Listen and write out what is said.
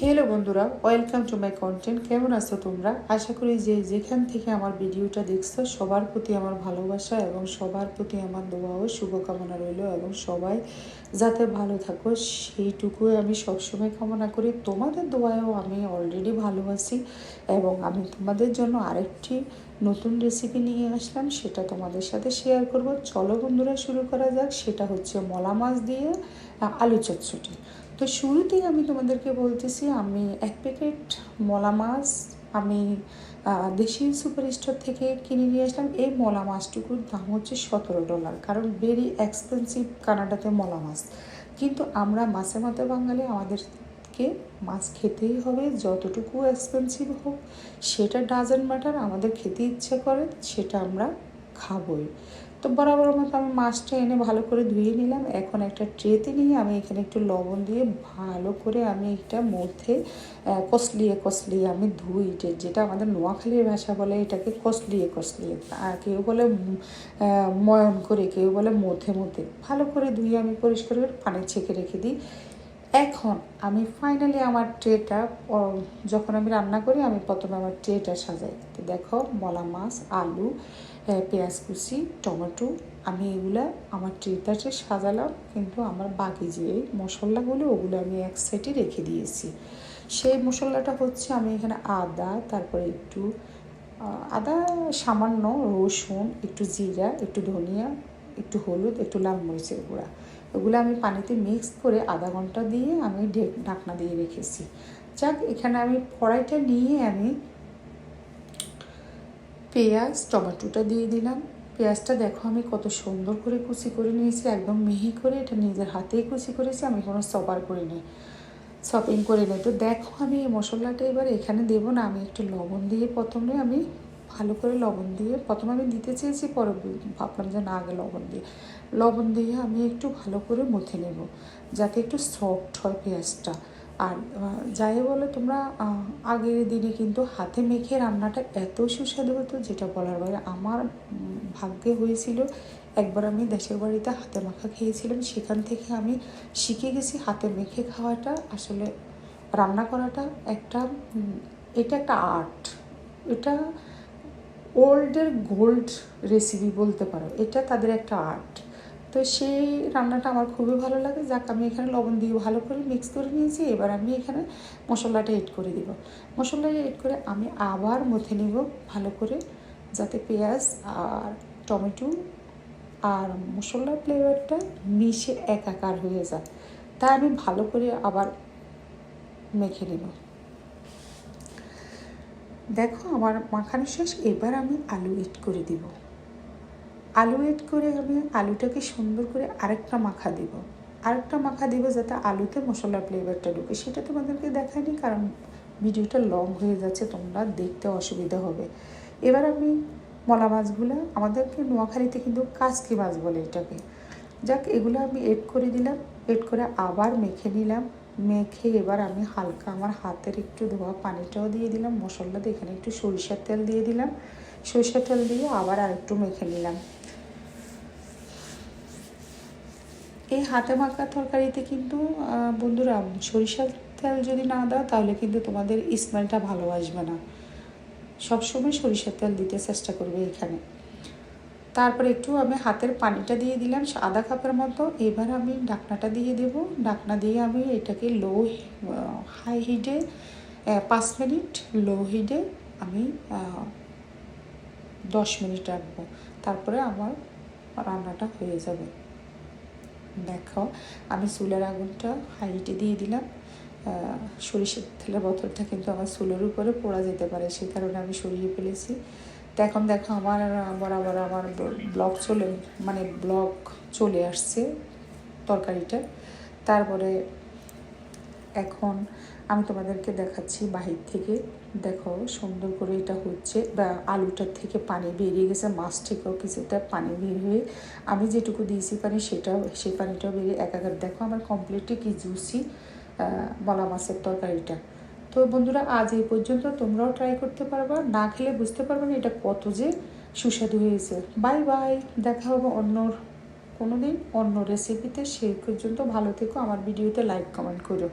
Hello বন্ধুরা, welcome to my content. কেমন আছো তোমরা? আশা করি যে যেখান থেকে আমার ভিডিওটা দেখছো সবার প্রতি আমার ভালোবাসা এবং সবার প্রতি আমার দোয়া ও শুভকামনা রইল, এবং সবাই যাতে ভালো থাকো সেইটুকুই আমি সবসময় কামনা করি। তোমাদের দোয়ায়ও আমি অলরেডি ভালো আছি, এবং আমি তোমাদের জন্য আরেকটি নতুন রেসিপি নিয়ে আসলাম, সেটা তোমাদের সাথে শেয়ার করব। চলো বন্ধুরা, শুরু করা যাক। সেটা হচ্ছে মলা মাছ দিয়ে আলু চচ্চড়ি। তো শুরুতেই আমি তোমাদেরকে বলতেছি, আমি 1 প্যাকেট মলা মাছ আমি দেশি সুপার স্টোর থেকে কিনে নিয়ে আসলাম। এই মলা মাছটুকুর দাম হচ্ছে $17, কারণ ভেরি এক্সপেন্সিভ কানাডাতে মলা মাছ। কিন্তু আমরা মাছে মাতে বাঙালি, আমাদেরকে মাছ খেতেই হবে, যতটুকু এক্সপেন্সিভ হোক সেটা ডাজেন্ট ম্যাটার। আমাদের খেতে ইচ্ছে করে সেটা আমরা খাবই। তো বরাবর মতো আমি মাছটা এনে ভালো করে ধুয়ে নিলাম। এখন একটা ট্রেতে নিয়ে আমি এখানে একটু লবণ দিয়ে ভালো করে আমি এটা মধ্যে কষলিয়ে আমি ধুই, যেটা আমাদের নোয়াখালীর ভাষা বলে এটাকে কষলিয়ে। কেউ বলে ময়ন করে, কেউ বলে মধ্যে মধ্যে। ভালো করে ধুয়ে আমি পরিষ্কার করে পানি ছেঁকে রেখে দিই। এখন আমি ফাইনালি আমার ট্রেটা, যখন আমি রান্না করি আমি প্রথমে আমার ট্রেটা সাজাই। তো দেখো, মলা মাছ, আলু, পেঁয়াজ কুচি, টমেটো, আমি এগুলা আমার ট্রেটাতে সাজালাম। কিন্তু আমার বাকি যে মশলাগুলো ওগুলো আমি এক সাইডে রেখে দিয়েছি। সেই মশলাটা হচ্ছে, আমি এখানে আদা, তারপরে একটু আদা, সামান্য রসুন, একটু জিরা, একটু ধনিয়া, একটু হলুদ, একটু লাল মরিচের গুঁড়া, ওগুলো আমি পানিতে মিক্স করে আধা ঘন্টা দিয়ে আমি ঢাকনা দিয়ে রেখেছি। যাক, এখানে আমি কড়াইটা নিয়ে আমি পেঁয়াজ, টমেটোটা দিয়ে দিলাম। পেঁয়াজটা দেখো আমি কত সুন্দর করে কুচি করে নিয়েছি, একদম মিহি করে। এটা নিজের হাতেই কুচি করেছি, আমি কোনো চপার করিনি, শপিং করে নেই। তো দেখো, আমি এই মশলাটা এবার এখানে দেবো না, আমি একটু লবণ দিয়ে প্রথমে আমি ভালো করে লবণ দিয়ে, প্রথমে আমি দিতে চেয়েছি, পরে ভাবলাম যে না, আগে লবণ দিয়ে আমি একটু ভালো করে মথে নেব, যাতে একটু সফট হয় পেঁয়াজটা। আর যাই বলে তোমরা, আগের দিনে কিন্তু হাতে মেখে রান্নাটা এত সুস্বাদু হতো, যেটা বলার বাইরে। আমার ভাগ্যে হয়েছিল একবার, আমি দেশের বাড়িতে হাতে মাখা খেয়েছিলাম, সেখান থেকে আমি শিখে গেছি হাতে মেখে খাওয়াটা। আসলে রান্না করাটা এটা একটা আর্ট, এটা ওল্ডের গোল্ড রেসিপি বলতে পারো, এটা তাদের একটা আর্ট। তো সেই রান্নাটা আমার খুবই ভালো লাগে। যাক, আমি এখানে লবণ দিয়ে ভালো করে মিক্স করে নিয়েছি। এবার আমি এখানে মশলাটা এড করে দিব। মশলাটা এড করে আমি আবার মথে নিব ভালো করে, যাতে পেঁয়াজ আর টমেটো আর মশলার ফ্লেভারটা মিশে একাকার হয়ে যায়। তাই আমি ভালো করে আবার মেখে নেব। দেখো, আমার মাখানো শেষ। এবার আমি আলু এড করে দিব। আলু এড করে আমি আলুটাকে সুন্দর করে আরেকটা মাখা দিব, যাতে আলুতে মশলার ফ্লেভারটা ঢুকে। সেটা তোমাদেরকে দেখায়নি, কারণ ভিডিওটা লং হয়ে যাচ্ছে, তোমরা দেখতে অসুবিধা হবে। এবার আমি মলা মাছগুলো, আমাদেরকে নোয়াখালীতে কিন্তু কাসকি মাছ বলে এটাকে। যাক, এগুলো আমি এড করে দিলাম। এড করে আবার মেখে নিলাম। মেখে এবার আমি হালকা আমার হাতের একটু ধোয়া পানিটাও দিয়ে দিলাম। মশলাতে এখানে একটু সরিষার তেল দিয়ে দিলাম। সরিষার তেল দিয়ে আবার আরেকটু মেখে নিলাম। এই হাতে মাখা তরকারিতে কিন্তু বন্ধুরা, সরিষার তেল যদি না দাও তাহলে কিন্তু তোমাদের স্মেলটা ভালো আসবে না। সবসময় সরিষার তেল দিতে চেষ্টা করবে এখানে। তারপরে একটু আমি হাতের পানিটা দিয়ে দিলাম আধা কাপের মতো। এবার আমি ঢাকনাটা দিয়ে দেব। ঢাকনা দিয়ে আমি এটাকে হাই হিটে 5 মিনিট, লো হিটে আমি 10 মিনিট রাখবো। তারপরে আমার রান্নাটা হয়ে যাবে। দেখো, আমি চুলের আগুনটা হাই হিটে দিয়ে দিলাম। সরিষার তেলের বোতলটা কিন্তু আমার চুলের উপরে পোড়া যেতে পারে, সেই কারণে আমি সরিয়ে ফেলেছি। তো এখন দেখো, আমার বরাবর আমার ব্লগ চলে আসছে তরকারিটা। তারপরে এখন আমি তোমাদেরকে দেখাচ্ছি বাহির থেকে। দেখো, সুন্দর করে এটা হচ্ছে, বা আলুটার থেকে পানি বেরিয়ে গেছে, মাছ থেকেও কিছুটা পানি বের হয়ে আমি যেটুকু দিয়েছি পানি, সেই পানিটাও বেরিয়ে একাকার। দেখো, আমার কমপ্লিটলি কি জুসি মলা মাছের তরকারিটা। তো বন্ধুরা, আজ এই পর্যন্ত। তোমরাও ট্রাই করতে পারবা, না খেলে বুঝতে পারবে না এটা কত যে সুস্বাদু হয়েছে। বাই বাই, দেখা হবে কোনো দিন অন্য রেসিপিতে। সেই পর্যন্ত ভালো থেকো। আমার ভিডিওতে লাইক কমেন্ট করো।